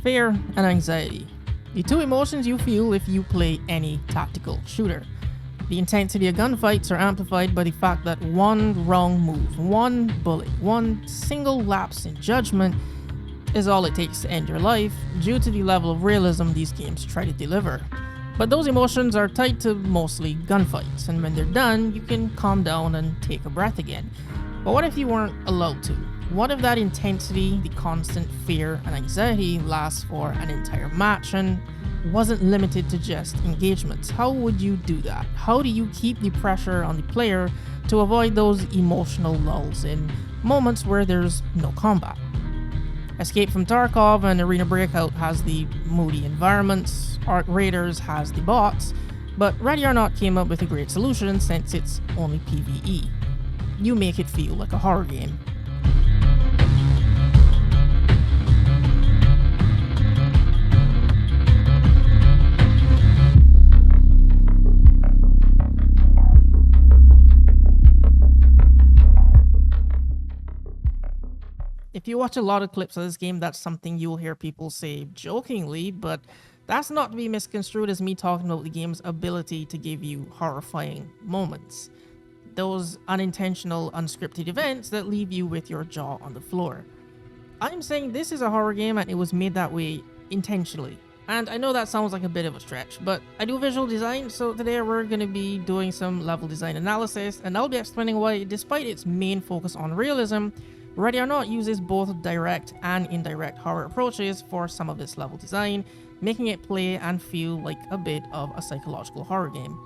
fear and anxiety. The two emotions you feel if you play any tactical shooter. The intensity of gunfights are amplified by the fact that one wrong move, one bullet, one single lapse in judgment is all it takes to end your life due to the level of realism these games try to deliver. But those emotions are tied to mostly gunfights, and when they're done, you can calm down and take a breath again. But what if you weren't allowed to? What if that intensity, the constant fear and anxiety lasts for an entire match and wasn't limited to just engagements? How would you do that? How do you keep the pressure on the player to avoid those emotional lulls in moments where there's no combat? Escape from Tarkov and Arena Breakout has the moody environments, Arc Raiders has the bots, but Ready or Not came up with a great solution since it's only PvE. You make it feel like a horror game. If you watch a lot of clips of this game, that's something you'll hear people say jokingly, but that's not to be misconstrued as me talking about the game's ability to give you horrifying moments. Those unintentional, unscripted events that leave you with your jaw on the floor. I'm saying this is a horror game and it was made that way intentionally. And I know that sounds like a bit of a stretch, but I do visual design, so today we're going to be doing some level design analysis, and I'll be explaining why, despite its main focus on realism, Ready or Not uses both direct and indirect horror approaches for some of its level design, making it play and feel like a bit of a psychological horror game.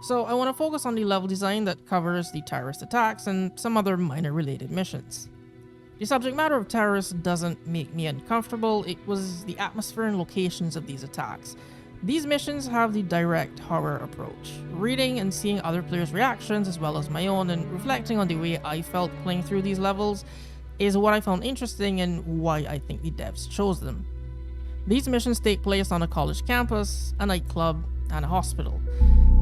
So I want to focus on the level design that covers the terrorist attacks and some other minor related missions. The subject matter of terrorists doesn't make me uncomfortable, it was the atmosphere and locations of these attacks. These missions have the direct horror approach. Reading and seeing other players' reactions as well as my own and reflecting on the way I felt playing through these levels is what I found interesting and why I think the devs chose them. These missions take place on a college campus, a nightclub, and a hospital.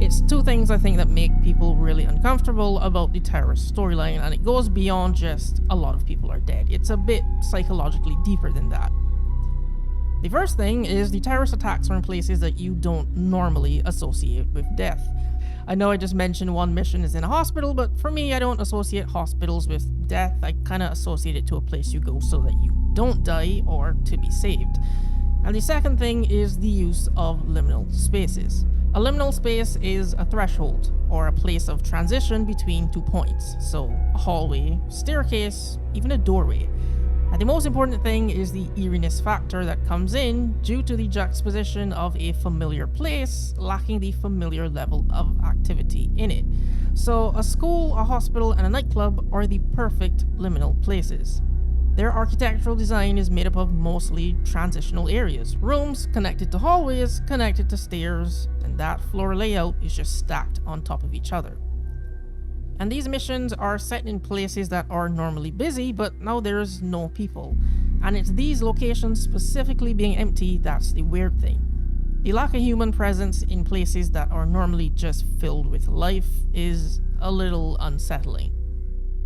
It's two things I think that make people really uncomfortable about the terrorist storyline, and it goes beyond just a lot of people are dead. It's a bit psychologically deeper than that. The first thing is the terrorist attacks are in places that you don't normally associate with death. I know I just mentioned one mission is in a hospital, but for me I don't associate hospitals with death. I kind of associate it to a place you go so that you don't die or to be saved. And the second thing is the use of liminal spaces. A liminal space is a threshold, or a place of transition between 2 points, so a hallway, staircase, even a doorway. And the most important thing is the eeriness factor that comes in due to the juxtaposition of a familiar place lacking the familiar level of activity in it. So a school, a hospital, and a nightclub are the perfect liminal places. Their architectural design is made up of mostly transitional areas, rooms connected to hallways, connected to stairs, and that floor layout is just stacked on top of each other. And these missions are set in places that are normally busy, but now there's no people. And it's these locations specifically being empty that's the weird thing. The lack of human presence in places that are normally just filled with life is a little unsettling.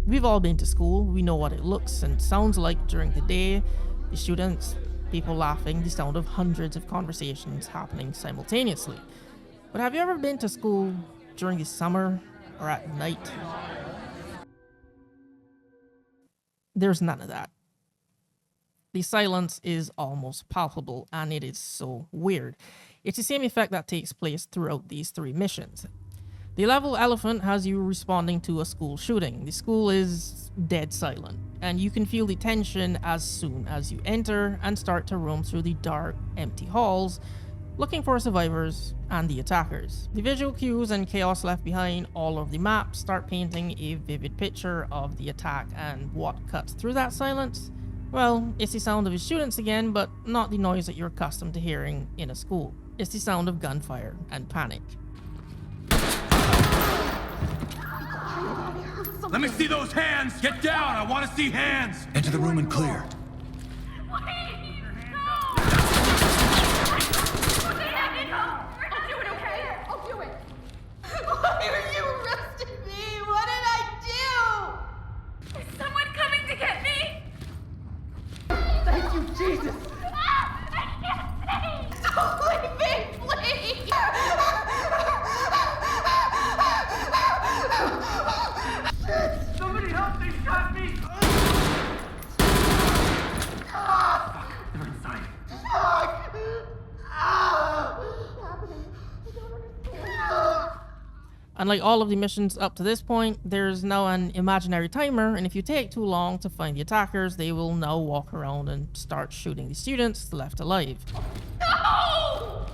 We've all been to school, we know what it looks and sounds like during the day, the students, people laughing, the sound of hundreds of conversations happening simultaneously. But have you ever been to school during the summer or at night? There's none of that. The silence is almost palpable and it is so weird. It's the same effect that takes place throughout these three missions. The level Elephant has you responding to a school shooting. The school is dead silent, and you can feel the tension as soon as you enter and start to roam through the dark, empty halls, looking for survivors and the attackers. The visual cues and chaos left behind all over the map start painting a vivid picture of the attack, and what cuts through that silence? Well, it's the sound of the students again, but not the noise that you're accustomed to hearing in a school. It's the sound of gunfire and panic. Let me see those hands! Get down! I want to see hands! Enter the room and clear. Please, no! I'll do it, okay? I'll do it. Why are you arresting me? What did I do? Is someone coming to get me? Thank you, Jesus! And like all of the missions up to this point, there's now an imaginary timer, and if you take too long to find the attackers, they will now walk around and start shooting the students left alive. No!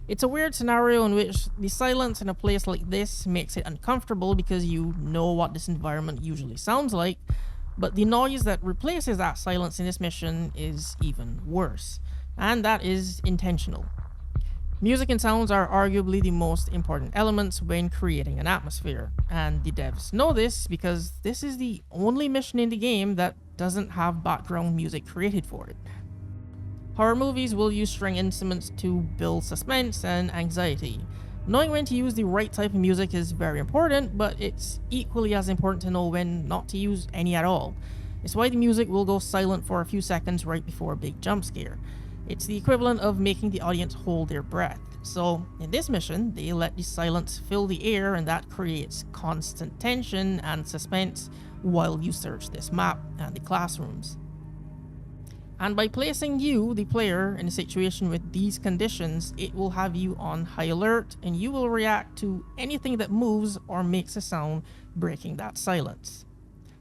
It's a weird scenario in which the silence in a place like this makes it uncomfortable because you know what this environment usually sounds like, but the noise that replaces that silence in this mission is even worse. And that is intentional. Music and sounds are arguably the most important elements when creating an atmosphere, and the devs know this because this is the only mission in the game that doesn't have background music created for it. Horror movies will use string instruments to build suspense and anxiety. Knowing when to use the right type of music is very important, but it's equally as important to know when not to use any at all. It's why the music will go silent for a few seconds right before a big jump scare. It's the equivalent of making the audience hold their breath. So in this mission, they let the silence fill the air, and that creates constant tension and suspense while you search this map and the classrooms. And by placing you, the player, in a situation with these conditions, it will have you on high alert, and you will react to anything that moves or makes a sound, breaking that silence.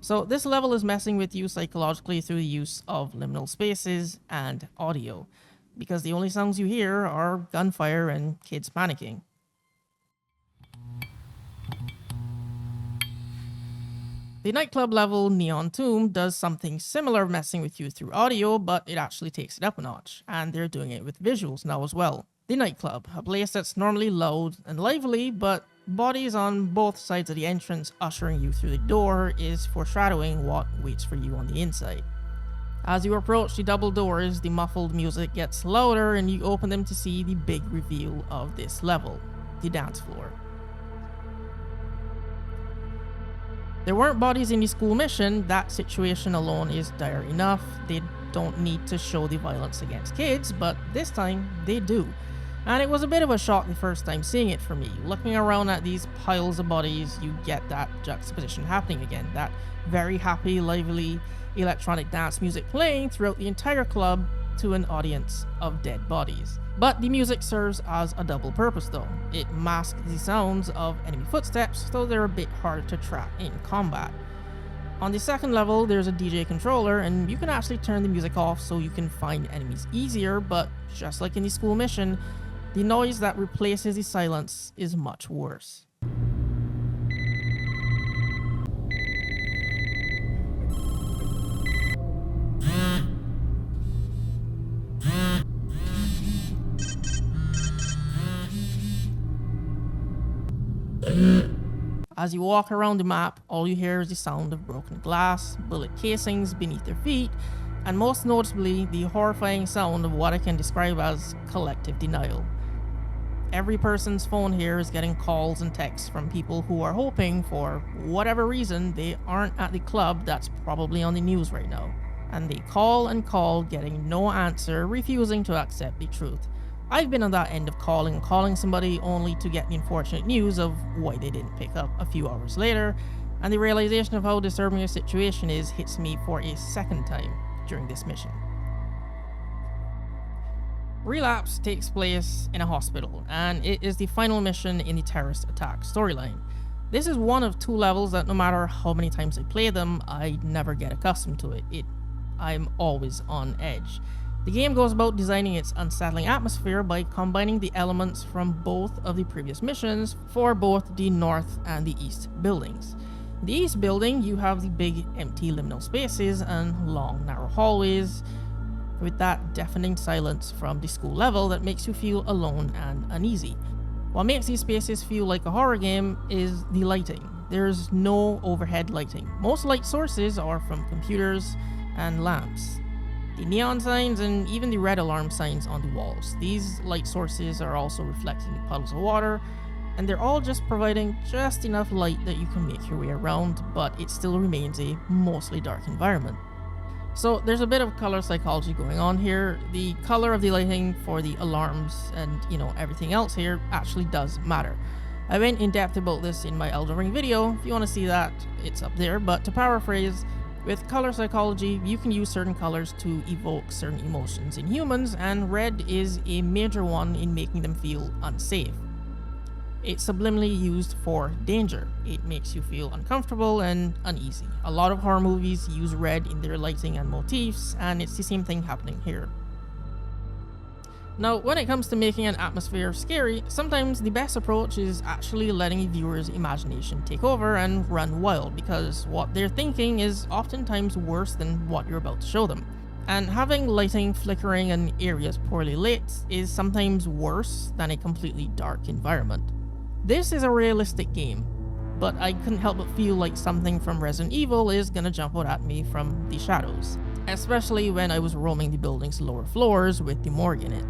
So this level is messing with you psychologically through the use of liminal spaces and audio, because the only sounds you hear are gunfire and kids panicking. The nightclub level Neon Tomb does something similar, messing with you through audio, but it actually takes it up a notch, and they're doing it with visuals now as well. The nightclub, a place that's normally loud and lively, but bodies on both sides of the entrance ushering you through the door is foreshadowing what waits for you on the inside. As you approach the double doors, the muffled music gets louder and you open them to see the big reveal of this level, the dance floor. There weren't bodies in the school mission. That situation alone is dire enough. They don't need to show the violence against kids, but this time they do. And it was a bit of a shock the first time seeing it for me. Looking around at these piles of bodies, you get that juxtaposition happening again. That very happy, lively electronic dance music playing throughout the entire club to an audience of dead bodies. But the music serves as a double purpose though. It masks the sounds of enemy footsteps, so they're a bit harder to track in combat. On the second level, there's a DJ controller, and you can actually turn the music off so you can find enemies easier, but just like in the school mission, the noise that replaces the silence is much worse. As you walk around the map, all you hear is the sound of broken glass, bullet casings beneath your feet, and most noticeably, the horrifying sound of what I can describe as collective denial. Every person's phone here is getting calls and texts from people who are hoping, for whatever reason, they aren't at the club that's probably on the news right now. And they call and call, getting no answer, refusing to accept the truth. I've been on that end of calling somebody only to get the unfortunate news of why they didn't pick up a few hours later, and the realization of how disturbing the situation is hits me for a second time during this mission. Relapse takes place in a hospital, and it is the final mission in the terrorist attack storyline. This is one of two levels that no matter how many times I play them, I never get accustomed to it. I'm always on edge. The game goes about designing its unsettling atmosphere by combining the elements from both of the previous missions for both the north and the east buildings. In the east building, you have the big empty liminal spaces and long narrow hallways with that deafening silence from the school level that makes you feel alone and uneasy. What makes these spaces feel like a horror game is the lighting. There's no overhead lighting. Most light sources are from computers and lamps. The neon signs and even the red alarm signs on the walls. These light sources are also reflecting the puddles of water, and they're all just providing just enough light that you can make your way around, but it still remains a mostly dark environment. So there's a bit of color psychology going on here. The color of the lighting for the alarms and everything else here actually does matter. I went in depth about this in my Elden Ring video. If you want to see that, it's up there, but to paraphrase, With color psychology, you can use certain colors to evoke certain emotions in humans, and red is a major one in making them feel unsafe. It's subliminally used for danger. It makes you feel uncomfortable and uneasy. A lot of horror movies use red in their lighting and motifs, and it's the same thing happening here. Now, when it comes to making an atmosphere scary, sometimes the best approach is actually letting the viewer's imagination take over and run wild, because what they're thinking is oftentimes worse than what you're about to show them. And having lighting flickering and areas poorly lit is sometimes worse than a completely dark environment. This is a realistic game, but I couldn't help but feel like something from Resident Evil is gonna jump out at me from the shadows, especially when I was roaming the building's lower floors with the morgue in it.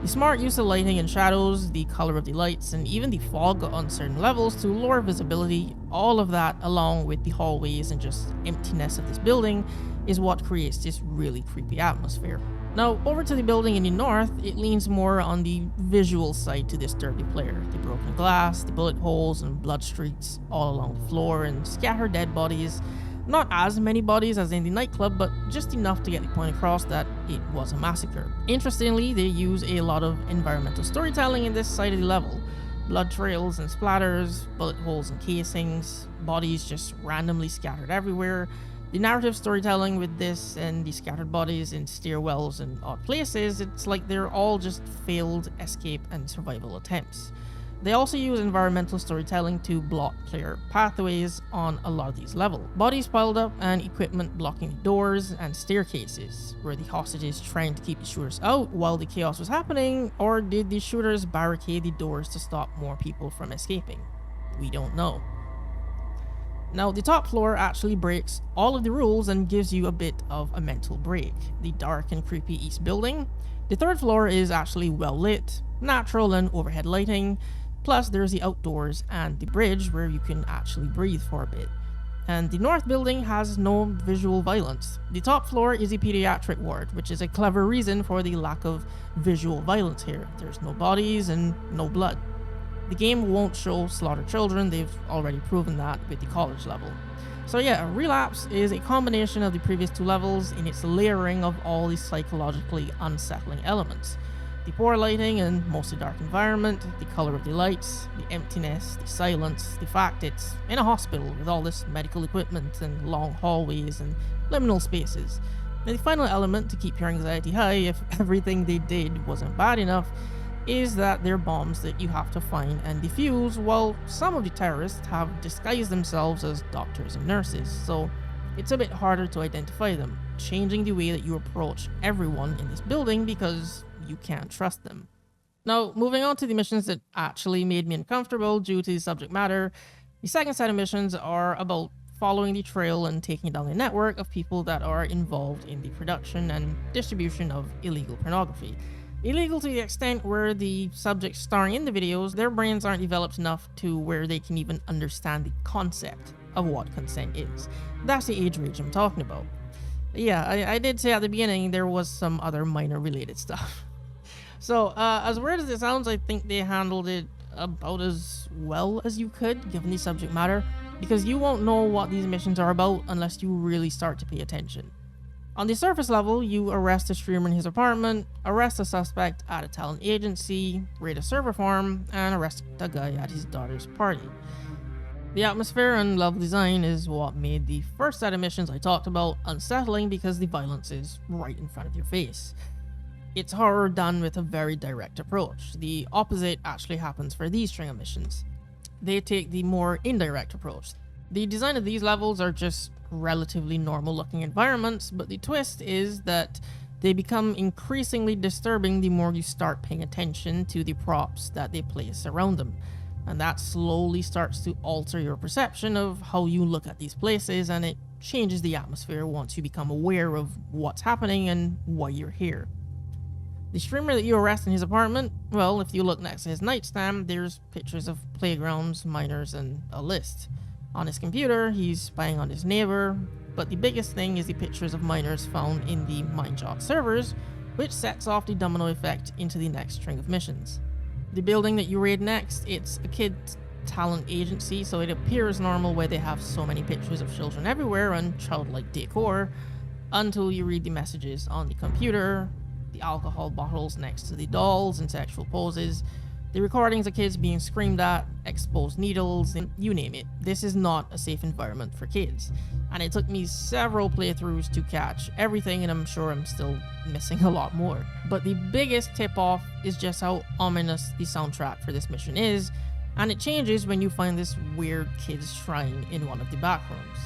The smart use of lighting and shadows, the color of the lights, and even the fog on certain levels to lower visibility, all of that along with the hallways and just emptiness of this building is what creates this really creepy atmosphere. Now, over to the building in the north, it leans more on the visual side to this dirty player. The broken glass, the bullet holes and blood streaks all along the floor, and scattered dead bodies. Not as many bodies as in the nightclub, but just enough to get the point across that it was a massacre. Interestingly, they use a lot of environmental storytelling in this side of the level. Blood trails and splatters, bullet holes and casings, bodies just randomly scattered everywhere. The narrative storytelling with this and the scattered bodies in stairwells and odd places, it's like they're all just failed escape and survival attempts. They also use environmental storytelling to block player pathways on a lot of these levels. Bodies piled up and equipment blocking doors and staircases. Were the hostages trying to keep the shooters out while the chaos was happening, or did the shooters barricade the doors to stop more people from escaping? We don't know. Now, the top floor actually breaks all of the rules and gives you a bit of a mental break. The dark and creepy east building. The third floor is actually well lit, natural and overhead lighting. Plus, there's the outdoors and the bridge where you can actually breathe for a bit. And the north building has no visual violence. The top floor is a pediatric ward, which is a clever reason for the lack of visual violence here. There's no bodies and no blood. The game won't show slaughtered children, they've already proven that with the college level. So yeah, Relapse is a combination of the previous two levels in its layering of all these psychologically unsettling elements. The poor lighting and mostly dark environment, the color of the lights, the emptiness, the silence, the fact it's in a hospital with all this medical equipment and long hallways and liminal spaces. And the final element to keep your anxiety high if everything they did wasn't bad enough is that they're bombs that you have to find and defuse, while some of the terrorists have disguised themselves as doctors and nurses, so it's a bit harder to identify them, changing the way that you approach everyone in this building because you can't trust them. Now, moving on to the missions that actually made me uncomfortable due to the subject matter, the second set of missions are about following the trail and taking down a network of people that are involved in the production and distribution of illegal pornography. Illegal to the extent where the subjects starring in the videos, their brains aren't developed enough to where they can even understand the concept of what consent is. That's the age range I'm talking about. Yeah, I did say at the beginning there was some other minor related stuff. So, as weird as it sounds, I think they handled it about as well as you could, given the subject matter, because you won't know what these missions are about unless you really start to pay attention. On the surface level, you arrest a streamer in his apartment, arrest a suspect at a talent agency, raid a server farm, and arrest a guy at his daughter's party. The atmosphere and level design is what made the first set of missions I talked about unsettling because the violence is right in front of your face. It's horror done with a very direct approach. The opposite actually happens for these string of missions. They take the more indirect approach. The design of these levels are just relatively normal looking environments, but the twist is that they become increasingly disturbing the more you start paying attention to the props that they place around them. And that slowly starts to alter your perception of how you look at these places, and it changes the atmosphere once you become aware of what's happening and why you're here. The streamer that you arrest in his apartment, well, if you look next to his nightstand, there's pictures of playgrounds, minors, and a list. On his computer, he's spying on his neighbor, but the biggest thing is the pictures of minors found in the Mindshot servers, which sets off the domino effect into the next string of missions. The building that you raid next, it's a kid's talent agency, so it appears normal where they have so many pictures of children everywhere and childlike decor, until you read the messages on the computer, the alcohol bottles next to the dolls and sexual poses, the recordings of kids being screamed at, exposed needles, and you name it. This is not a safe environment for kids. And it took me several playthroughs to catch everything, and I'm sure I'm still missing a lot more. But the biggest tip-off is just how ominous the soundtrack for this mission is, and it changes when you find this weird kid's shrine in one of the back rooms.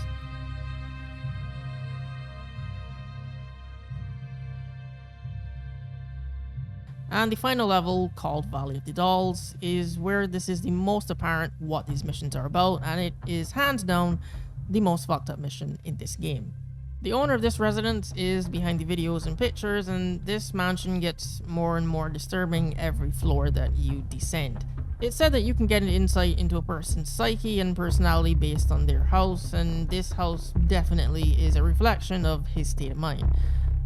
And the final level, called Valley of the Dolls, is where this is the most apparent what these missions are about, and it is hands down the most fucked up mission in this game. The owner of this residence is behind the videos and pictures, and this mansion gets more and more disturbing every floor that you descend. It's said that you can get an insight into a person's psyche and personality based on their house, and this house definitely is a reflection of his state of mind.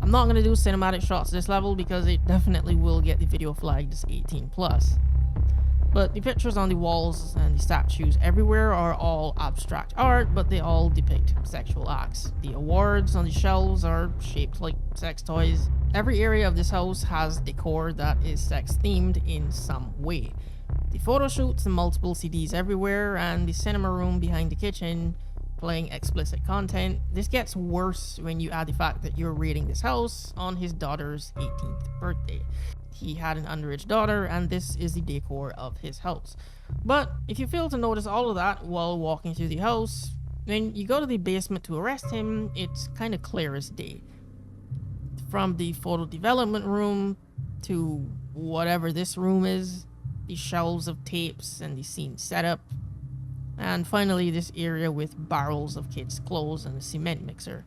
I'm not going to do cinematic shots this level because it definitely will get the video flagged as 18+. But the pictures on the walls and the statues everywhere are all abstract art, but they all depict sexual acts. The awards on the shelves are shaped like sex toys. Every area of this house has decor that is sex themed in some way. The photo shoots and multiple CDs everywhere, and the cinema room behind the kitchen playing explicit content. This gets worse when you add the fact that you're raiding this house on his daughter's 18th birthday. He had an underage daughter, and this is the decor of his house. But if you fail to notice all of that while walking through the house, when you go to the basement to arrest him, it's kind of clear as day. From the photo development room to whatever this room is, the shelves of tapes and the scene setup, and finally this area with barrels of kids' clothes and a cement mixer.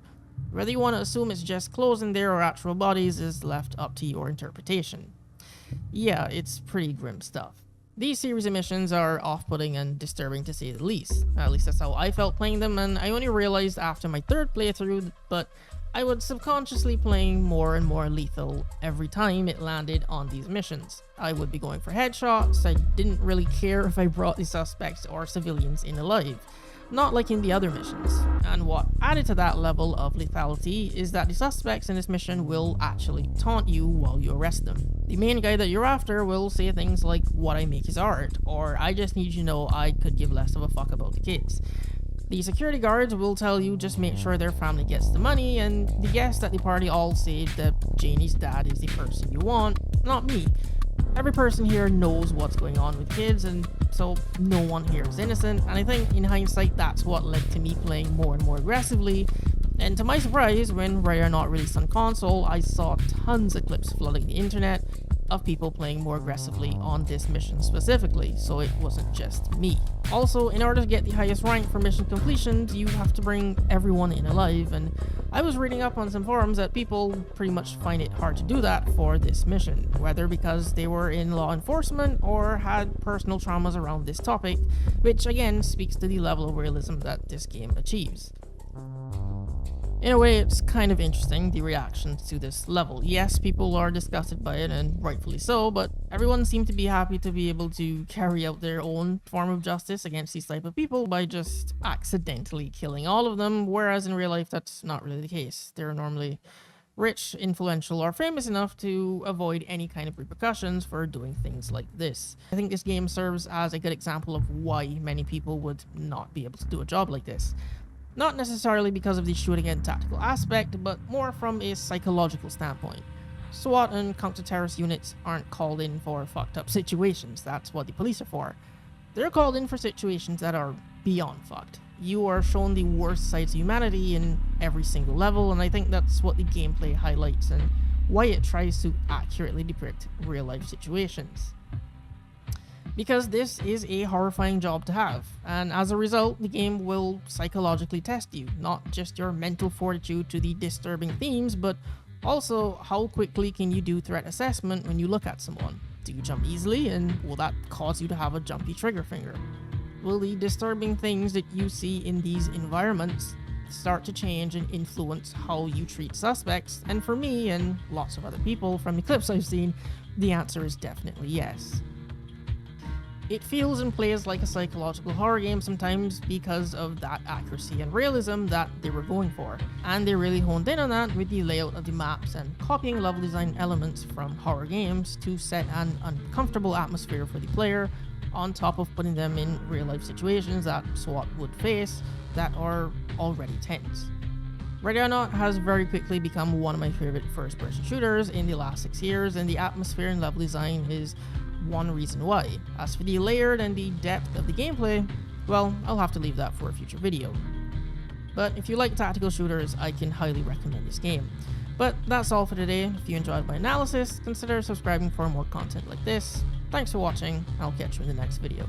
Whether you want to assume it's just clothes in there or actual bodies is left up to your interpretation. Yeah, it's pretty grim stuff. These series of missions are off-putting and disturbing to say the least. At least that's how I felt playing them, and I only realized after my third playthrough, but I was subconsciously playing more and more lethal every time it landed on these missions. I would be going for headshots. I didn't really care if I brought the suspects or civilians in alive, not like in the other missions. And what added to that level of lethality is that the suspects in this mission will actually taunt you while you arrest them. The main guy that you're after will say things like, "What I make is art," or "I just need you to know I could give less of a fuck about the kids." The security guards will tell you just make sure their family gets the money, and the guests at the party all say that Janie's dad is the person you want, not me. Every person here knows what's going on with kids, and so no one here is innocent, and I think in hindsight that's what led to me playing more and more aggressively. And to my surprise, when Rare not released on console, I saw tons of clips flooding the internet of people playing more aggressively on this mission specifically, so it wasn't just me. Also, in order to get the highest rank for mission completions, you have to bring everyone in alive, and I was reading up on some forums that people pretty much find it hard to do that for this mission, whether because they were in law enforcement or had personal traumas around this topic, which again speaks to the level of realism that this game achieves. In a way, it's kind of interesting, the reactions to this level. Yes, people are disgusted by it, and rightfully so, but everyone seemed to be happy to be able to carry out their own form of justice against these type of people by just accidentally killing all of them, whereas in real life that's not really the case. They're normally rich, influential, or famous enough to avoid any kind of repercussions for doing things like this. I think this game serves as a good example of why many people would not be able to do a job like this. Not necessarily because of the shooting and tactical aspect, but more from a psychological standpoint. SWAT and counter-terrorist units aren't called in for fucked up situations. That's what the police are for. They're called in for situations that are beyond fucked. You are shown the worst sides of humanity in every single level, and I think that's what the gameplay highlights and why it tries to accurately depict real-life situations. Because this is a horrifying job to have, and as a result, the game will psychologically test you, not just your mental fortitude to the disturbing themes, but also how quickly can you do threat assessment when you look at someone. Do you jump easily, and will that cause you to have a jumpy trigger finger? Will the disturbing things that you see in these environments start to change and influence how you treat suspects? And for me, and lots of other people from the clips I've seen, the answer is definitely yes. It feels and plays like a psychological horror game sometimes because of that accuracy and realism that they were going for. And they really honed in on that with the layout of the maps and copying level design elements from horror games to set an uncomfortable atmosphere for the player, on top of putting them in real life situations that SWAT would face that are already tense. Ready or Not has very quickly become one of my favorite first person shooters in the last 6 years, and the atmosphere and level design is one reason why. As for the layered and the depth of the gameplay, well, I'll have to leave that for a future video. But if you like tactical shooters, I can highly recommend this game. But that's all for today. If you enjoyed my analysis, consider subscribing for more content like this. Thanks for watching, I'll catch you in the next video.